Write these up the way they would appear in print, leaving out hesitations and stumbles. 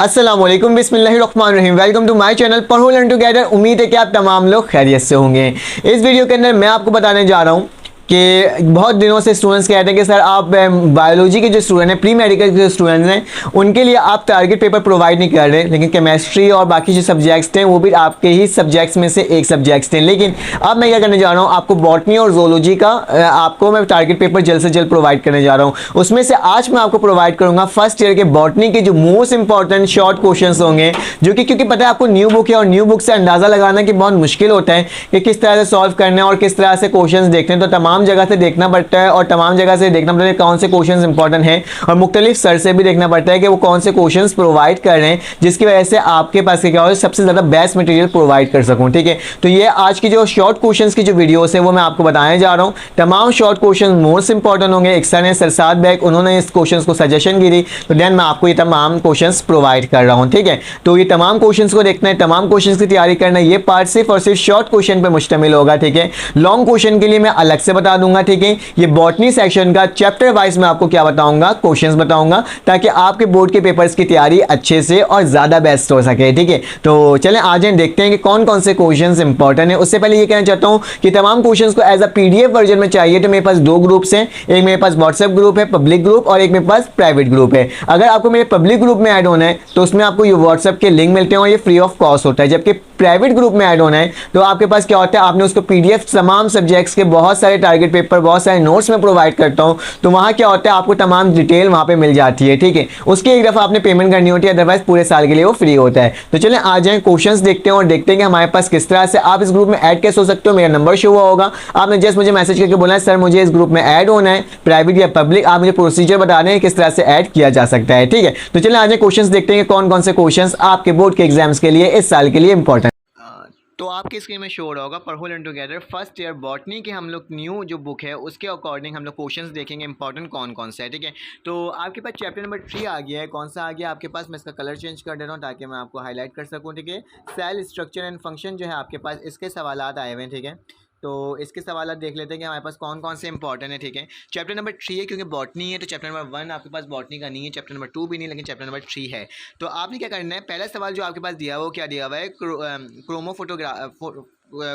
अस्सलाम वालेकुम बिस्मिल्लाहिर्रहमानिर्रहीम। वेलकम टू माय चैनल पढ़ो लर्न टुगेदर। उम्मीद है कि आप तमाम लोग खैरियत से होंगे। इस वीडियो के अंदर मैं आपको बताने जा रहा हूँ कि बहुत दिनों से स्टूडेंट्स कहते हैं कि सर आप बायोलॉजी के जो स्टूडेंट हैं, प्री मेडिकल के जो स्टूडेंट्स हैं, उनके लिए आप टारगेट पेपर प्रोवाइड नहीं कर रहे, लेकिन केमिस्ट्री और बाकी जो सब्जेक्ट्स थे वो भी आपके ही सब्जेक्ट्स में से एक सब्जेक्ट्स थे। लेकिन अब मैं क्या करने जा रहा हूँ, आपको बॉटनी और जोलॉजी का आपको मैं टारगेट पेपर जल्द से जल्द प्रोवाइड करने जा रहा हूँ। उसमें से आज मैं आपको प्रोवाइड करूँगा फर्स्ट ईयर के बॉटनी के जो मोस्ट इंपॉर्टेंट शॉर्ट क्वेश्चन होंगे, जो कि क्योंकि पता है आपको न्यू बुक है और न्यू बुक से अंदाजा लगाना कि बहुत मुश्किल होता है कि किस तरह से सॉल्व करना है और किस तरह से क्वेश्चन देखने हैं। तो तमाम जगह से देखना पड़ता है और तमाम जगह से देखना पड़ता है कौन से क्वेश्चन इंपॉर्टेंट हैं, और मुख्तलिफ सर से भी देखना पड़ता है कि वो कौन से क्वेश्चन प्रोवाइड कर रहे हैं, जिसकी वजह से आपके पास क्या हो सबसे ज्यादा बेस्ट मटेरियल प्रोवाइड कर सकूं। ठीक है, तो ये आज की जो शॉर्ट क्वेश्चंस की जो वीडियोस है वो मैं आपको बताने जा रहा हूं। तमाम शॉर्ट क्वेश्चन मोस्ट इंपॉर्टेंट होंगे। एक सर ने सरसाद बैग उन्होंने इस क्वेश्चन को सजेशन की थी, तो देन मैं आपको ये तमाम क्वेश्चन प्रोवाइड कर रहा हूं। ठीक है, तो ये तमाम क्वेश्चन को देखना है, तमाम क्वेश्चन की तैयारी करना है। ये पार्ट सिर्फ और सिर्फ शॉर्ट क्वेश्चन पर मुश्तमिल होगा। ठीक है, लॉन्ग क्वेश्चन के लिए मैं अलग से बता दूंगा। ठीक है, ये बॉटनी सेक्शन का चैप्टर वाइज मैं आपको क्या बताऊंगा, क्वेश्चंस बताऊंगा, ताकि आपके बोर्ड के पेपर्स की तैयारी अच्छे से और ज्यादा बेस्ट हो सके। ठीक है, तो चलें आ जाएं, देखते हैं कि कौन कौन से क्वेश्चंस इंपॉर्टेंट है। उससे पहले ये कहना चाहता हूं कि तमाम क्वेश्चंस को एज अ पीडीएफ वर्जन में चाहिए तो मेरे पास दो ग्रुप्स हैं। एक मेरे पास व्हाट्सएप ग्रुप है पब्लिक ग्रुप, और एक मेरे पास प्राइवेट ग्रुप है। अगर आपको मेरे पब्लिक ग्रुप में ऐड होना है तो उसमें आपको ये व्हाट्सएप के लिंक मिलते हैं और ये फ्री ऑफ कॉस्ट होता है। जबकि प्राइवेट ग्रुप में ऐड होना है तो आपके पास क्या होता है, आपने उसको पीडीएफ तमाम सब्जेक्ट्स के बहुत सारे टारगेट पेपर, बहुत सारे नोट्स में प्रोवाइड करता हूं, तो वहां क्या होता है आपको तमाम डिटेल वहां पे मिल जाती है। ठीक है, उसकी एक दफा आपने पेमेंट करनी होती है, अदरवाइज पूरे साल के लिए वो फ्री होता है। तो चलें आ जाएं, क्वेश्चंस देखते हैं और देखते हैं कि हमारे पास किस तरह से आप इस ग्रुप में ऐड कैसे हो सकते हो। मेरा नंबर शो हुआ होगा, आपने जस्ट मुझे मैसेज करके बोला है सर मुझे इस ग्रुप में ऐड होना है, प्राइवेट या पब्लिक, आप मुझे प्रोसीजर बता दें किस तरह से ऐड किया जा सकता है। ठीक है, तो चलें आ जाएं, क्वेश्चंस देखते हैं कौन कौन से क्वेश्चंस आपके बोर्ड के एग्जाम्स के लिए इस साल के लिए इंपॉर्टेंट। तो आपकी स्क्रीन में शो हो रहा होगा पढ़ो learn together first year botany के हम लोग न्यू जो बुक है उसके अकॉर्डिंग हम लोग क्वेश्चंस देखेंगे इंपॉर्टेंट कौन कौन सा है। ठीक है, तो आपके पास चैप्टर नंबर 3 आ गया है। कौन सा आ गया आपके पास, मैं इसका कलर चेंज कर दे रहा हूँ ताकि मैं आपको हाईलाइट कर सकूँ। ठीक है, सेल स्ट्रक्चर एंड फंक्शन जो है आपके पास इसके सवालात आए हुए हैं। ठीक है, तो इसके सवाल देखते हैं कि हमारे पास कौन कौन से इंपॉर्टेंट है। ठीक है, चैप्टर नंबर 3 है, क्योंकि बॉटनी है तो चैप्टर नंबर 1 आपके पास बॉटनी का नहीं है, चैप्टर नंबर 2 भी नहीं, लेकिन चैप्टर नंबर 3 है। तो आपने क्या करना है, पहला सवाल जो आपके पास दिया हुआ वो क्या दिया हुआ है,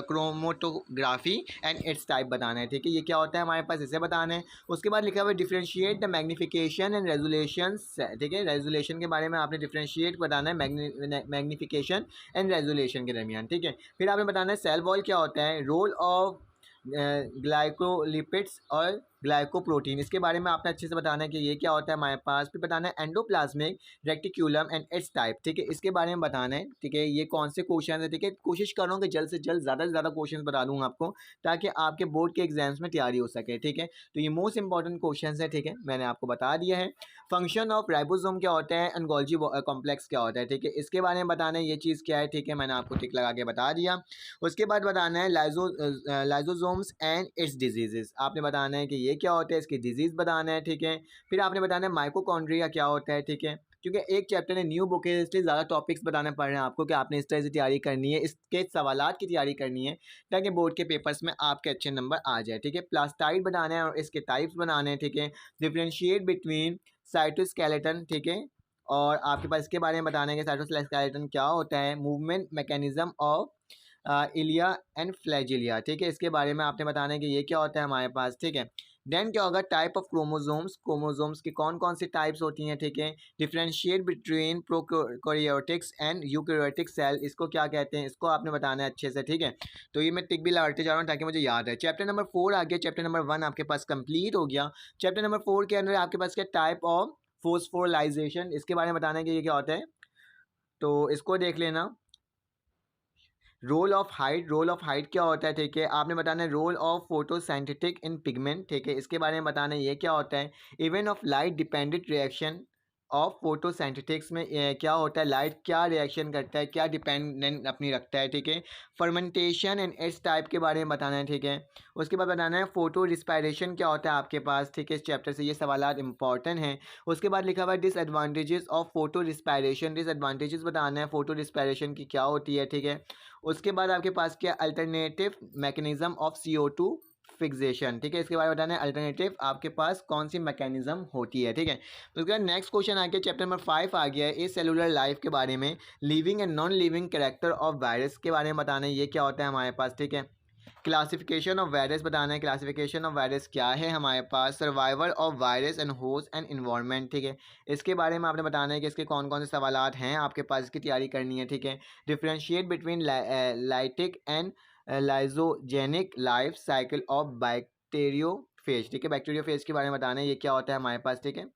क्रोमोटोग्राफी एंड इट्स टाइप बताना है। ठीक है, ये क्या होता है हमारे पास, इसे बताना है। उसके बाद लिखा हुआ है differentiate the magnification and resolution. ठीक है, रेजोल्यूशन के बारे में आपने डिफरेंशिएट बताना है मैग्निफिकेशन एंड रेजोल्यूशन के दरमियान। ठीक है, फिर आपने बताना है सेल वॉल क्या होता है, रोल ऑफ ग्लाइकोलिपिड्स और ग्लाइकोप्रोटीन, इसके बारे में आपने अच्छे से बताना है कि ये क्या होता है हमारे पास। फिर बताना है endoplasmic reticulum and it's type. ठीक है, इसके बारे में बताना है। ठीक है, ये कौन से क्वेश्चन है। ठीक है, कोशिश कर रहा हूँ कि जल्द से जल्द ज़्यादा से ज़्यादा क्वेश्चन बता दूँ आपको, ताकि आपके बोर्ड के एग्जाम्स में तैयारी हो सके। ठीक है, तो ये मोस्ट इंपॉर्टेंट क्वेश्चन है। ठीक है, मैंने आपको बता दिया है। फंक्शन ऑफ राइबोसोम क्या होता है, एंड गोल्गी कॉम्प्लेक्स क्या होता है। ठीक है, इसके बारे में बताना है ये चीज़ क्या है। ठीक है, मैंने आपको टिक लगा के बता दिया। उसके बाद बताना है लाइजोसोम्स एंड इट्स डिजीजेस, आपने बताना है कि ये क्या होता है, इसकी डिजीज बताना है। ठीक है, फिर आपने बताना है माइटोकॉन्ड्रिया क्या होता है। ठीक है, क्योंकि एक चैप्टर है न्यू बुक है इसलिए ज़्यादा टॉपिक्स बताने पड़ रहे हैं आपको कि आपने इस तरह से तैयारी करनी है, इसके सवालात की तैयारी करनी है ताकि बोर्ड के पेपर्स में आपके अच्छे नंबर आ जाए। ठीक है, प्लास्टाइड बनाना है और इसके टाइप्स बनाने हैं। ठीक है, डिफ्रेंशिएट बिटवीन साइटोस्केलेटन। ठीक है, और आपके पास इसके बारे में बताना है कि साइटोस्केलेटन क्या होता है, movement mechanism of Elia and फ्लैजिलिया। ठीक है, इसके बारे में आपने बताना है कि ये क्या होता है हमारे पास। ठीक है, देन क्या होगा, टाइप ऑफ क्रोमोसोम्स, क्रोमोसोम्स की कौन कौन सी टाइप्स होती हैं। ठीक है, differentiate between prokaryotics and eukaryotic cell, इसको क्या कहते हैं, इसको आपने बताना है अच्छे से। ठीक है, तो ये मैं टिक भी लगाते जा रहा हूँ ताकि मुझे याद है। चैप्टर नंबर 4 आ गया, चैप्टर नंबर 1 आपके पास कंप्लीट हो गया। चैप्टर नंबर 4 के अंदर आपके पास क्या, टाइप ऑफ फोस्फोराइजेशन, इसके बारे में बताना है कि ये क्या होता है, तो इसको देख लेना। Role of height, role of height क्या होता है। ठीक है, आपने बताना है role of photosynthetic in pigment. ठीक है, इसके बारे में बताना है ये क्या होता है। Event of light dependent reaction of photosynthetics में क्या होता है, लाइट क्या रिएक्शन करता है, क्या डिपेंडेंट अपनी रखता है। ठीक है, फर्मेंटेशन एंड इट्स टाइप के बारे में बताना है। ठीक है, उसके बाद बताना है फोटो रिस्पायरेशन क्या होता है आपके पास। ठीक है, इस चैप्टर से ये सवाल इंपॉर्टेंट हैं। उसके बाद लिखा हुआ है disadvantages of photo respiration, disadvantages बताना है फोटो रिस्पायरेशन की क्या होती है। ठीक है, उसके बाद आपके पास क्या, alternative mechanism of CO2 fixation, ठीक है, इसके बारे में बताना है। अल्टरनेटिव आपके पास कौन सी मैकेनिज्म होती है, ठीक है। तो उसके बाद नेक्स्ट क्वेश्चन आ गया, चैप्टर नंबर 5 आ गया है इस सेलुलर लाइफ के बारे में। Living and non living character of virus के बारे में बताना है, ये क्या होता है हमारे पास, ठीक है। क्लासिफिकेशन ऑफ वायरस बताना है, क्लासिफिकेशन ऑफ वायरस क्या है हमारे पास। Survival of virus and host and environment, ठीक है, इसके बारे में आपने बताना है कि इसके कौन कौन से सवालात हैं आपके पास, इसकी तैयारी करनी है, ठीक है। Differentiate between lytic and lysogenic life cycle of bacteriophage, ठीक है, बैक्टीरियोफेज के बारे में बताना है, ये क्या होता है हमारे पास, ठीक है।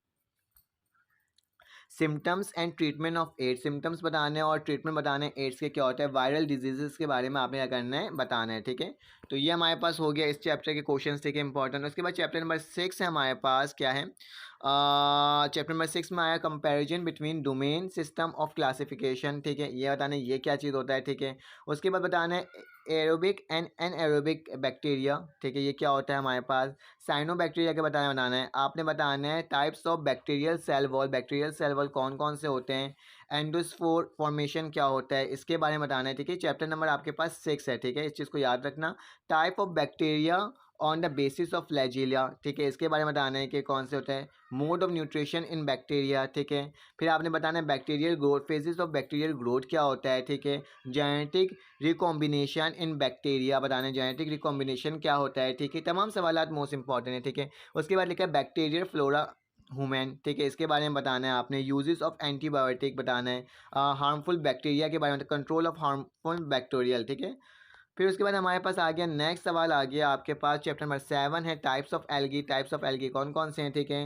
Symptoms and treatment of AIDS, symptoms बताने और ट्रीटमेंट बताने एड्स के क्या होता है। वायरल डिजीजेस के बारे में आपने क्या करना है, बताना है, ठीक है। तो ये हमारे पास हो गया इस चैप्टर के क्वेश्चंस, ठीक है, इंपॉर्टेंट। उसके बाद चैप्टर नंबर 6 है हमारे पास, क्या है, चैप्टर नंबर 6 में आया comparison between domain system of classification, ठीक है, ये बताना है ये क्या चीज़ होता है, ठीक है। उसके बाद बताना है एरोबिक एंड एनएरोबिक बैक्टीरिया, ठीक है, ये क्या होता है हमारे पास। साइनोबैक्टीरिया के बताना है आपने, बताना है types of bacterial cell wall, bacterial cell wall कौन कौन से होते हैं। एंडोस्पोर फॉर्मेशन क्या होता है, इसके बारे में बताना है, ठीक है। चैप्टर नंबर आपके पास 6 है, ठीक है, इस चीज़ को याद रखना। Type of bacteria on the basis of flagella, ठीक है, इसके बारे में बताना है कि कौन से होते हैं। Mode of nutrition in bacteria, ठीक है। फिर आपने बताना है bacterial growth, phases of bacterial growth क्या होता है, ठीक है। जेनेटिक रिकॉम्बिनेशन इन बैक्टीरिया बताना है, जेनेटिक रिकॉम्बिनेशन क्या होता है, ठीक है। तमाम सवालात मोस्ट इंपॉर्टेंट है, ठीक है। उसके बाद लिखा है बैक्टीरियल फ्लोरा ह्यूमन, ठीक है, इसके बारे में बताना है आपने। यूजेस ऑफ एंटीबायोटिक बताना है। हार्मफुल बैक्टीरिया के बारे में, कंट्रोल ऑफ हार्मफुल बैक्टीरियल, ठीक है। फिर उसके बाद हमारे पास आ गया नेक्स्ट सवाल आ गया आपके पास, चैप्टर नंबर 7 है types of algae, types of algae कौन कौन से हैं, ठीक है।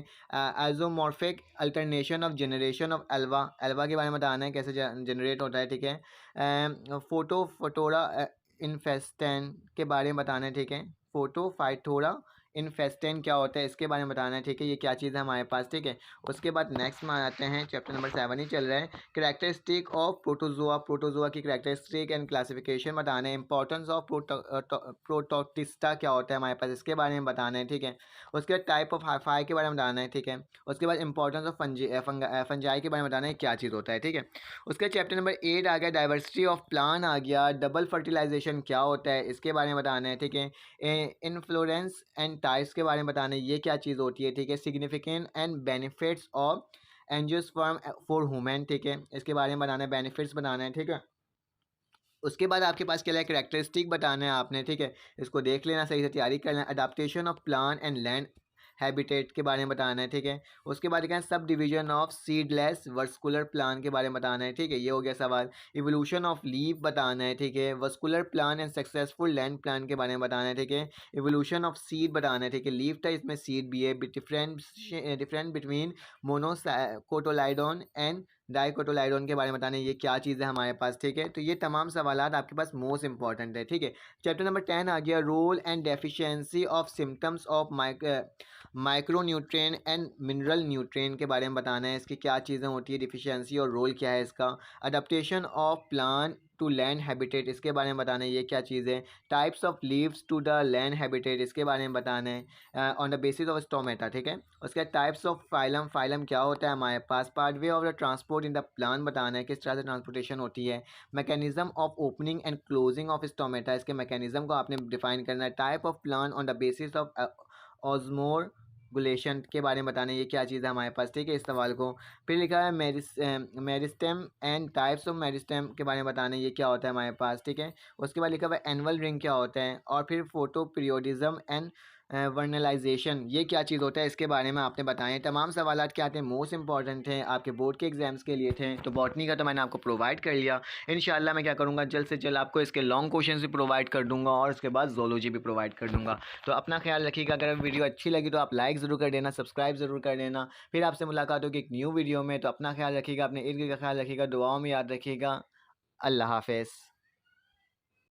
Isomorphic alternation of generation of ulva, ulva के बारे में बताना है कैसे जनरेट होता है, ठीक है। फोटोफोटोरा इन्फेस्टेन के बारे में बताना है, ठीक है। फोटोफाइटोरा इन्फेस्टेन क्या होता है, इसके बारे में बताना है, ठीक है, ये क्या चीज़ है हमारे पास, ठीक है। उसके बाद नेक्स्ट में आते हैं, चैप्टर नंबर 7 ही चल रहा है। कैरेक्टरिस्टिक ऑफ प्रोटोजोआ, प्रोटोजोआ की कैरेक्टरिस्टिक एंड क्लासिफिकेशन बताना है। इंपॉर्टेंस ऑफ प्रोटोटिस्टा क्या होता है हमारे पास, इसके बारे में बताना है, ठीक है। उसके बाद टाइप ऑफ हाइफाई के बारे में बताना है, ठीक है। उसके बाद इंपॉर्टेंस ऑफ फंजाई के बारे में बताना है क्या चीज़ होता है, ठीक है। उसके चैप्टर नंबर 8 आ गया, डाइवर्सिटी ऑफ प्लांट आ गया। डबल फर्टिलाइजेशन क्या होता है, इसके बारे में बताना है, ठीक है। इन्फ्लोरेंस एंड टाइप्स के बारे में बताना है, ये क्या चीज़ होती है, ठीक है। Significant and benefits of angiosperm for human, ठीक है, इसके बारे में बताना है, बेनिफिट्स बताना है, ठीक है। उसके बाद आपके पास क्या है, कैरेक्टरिस्टिक बताना है आपने, ठीक है, इसको देख लेना, सही से तैयारी कर लेना। Adaptation of plant and land habitat के बारे में बताना है, ठीक है। उसके बाद क्या है, sub division of seedless vascular plant के बारे में बताना है, ठीक है, ये हो गया सवाल। इवोल्यूशन ऑफ लीफ बताना है, ठीक है। Vascular plant and successful land plant के बारे में बताना है, ठीक है। इवोल्यूशन ऑफ सीड बताना है, ठीक है, लीफ था इसमें सीड भी है। डिफरेंट बिटवीन मोनोकोटोलाइडोन एंड डाइकोटोलाइडोन के बारे में बताना है, ये क्या चीज़ है हमारे पास, ठीक है। तो ये तमाम सवालात आपके पास मोस्ट इंपॉर्टेंट है, ठीक है। चैप्टर नंबर 10 आ गया, role and deficiency of symptoms of micronutrient and mineral nutrient के बारे में बताना है, इसकी क्या चीज़ें होती है, डिफिशियंसी और रोल क्या है इसका। Adaptation of plant to land habitat, इसके बारे में बताना है, ये क्या चीज़ है। Types of leaves to the land habitat, इसके बारे में बताना है on the basis of stomata, ठीक है। उसके टाइप्स ऑफ फाइलम, फाइलम क्या होता है हमारे पास। Pathway of the transport in the plant बताना है, किस तरह से ट्रांसपोर्टेशन होती है। Mechanism of opening and closing of stomata, इसके मैकेनिज्म को आपने डिफाइन करना है। Type of plant on the basis of osmoregulation के बारे में बताना है, ये क्या चीज़ है हमारे पास, ठीक है, इस सवाल को। फिर लिखा है meristem and types of meristem के बारे में बताना है, ये क्या होता है हमारे पास, ठीक है। उसके बाद लिखा हुआ है एनुअल रिंग क्या होता है। और फिर फोटो पीरियोडिज्म एंड वर्नलाइजेशन, ये क्या चीज़ होता है, इसके बारे में आपने बताएं। तमाम सवालात क्या आते हैं, मोस्ट इंपॉर्टेंट हैं आपके बोर्ड के एग्जाम्स के लिए थे। तो बॉटनी का तो मैंने आपको प्रोवाइड कर लिया। इंशाल्लाह मैं क्या करूँगा, जल्द से जल्द आपको इसके लॉन्ग क्वेश्चन भी प्रोवाइड कर दूँगा और उसके बाद जोलॉजी भी प्रोवाइड कर दूँगा। तो अपना ख्याल रखिएगा। अगर वीडियो अच्छी लगी तो आप लाइक ज़रूर कर देना, सब्सक्राइब ज़रूर कर देना। फिर आपसे मुलाकात होगी एक न्यू वीडियो में। तो अपना ख्याल रखिएगा, अपने इर्द गिर्द का ख्याल रखिएगा, दुआओं में याद रखिएगा। अल्लाह हाफ़िज़।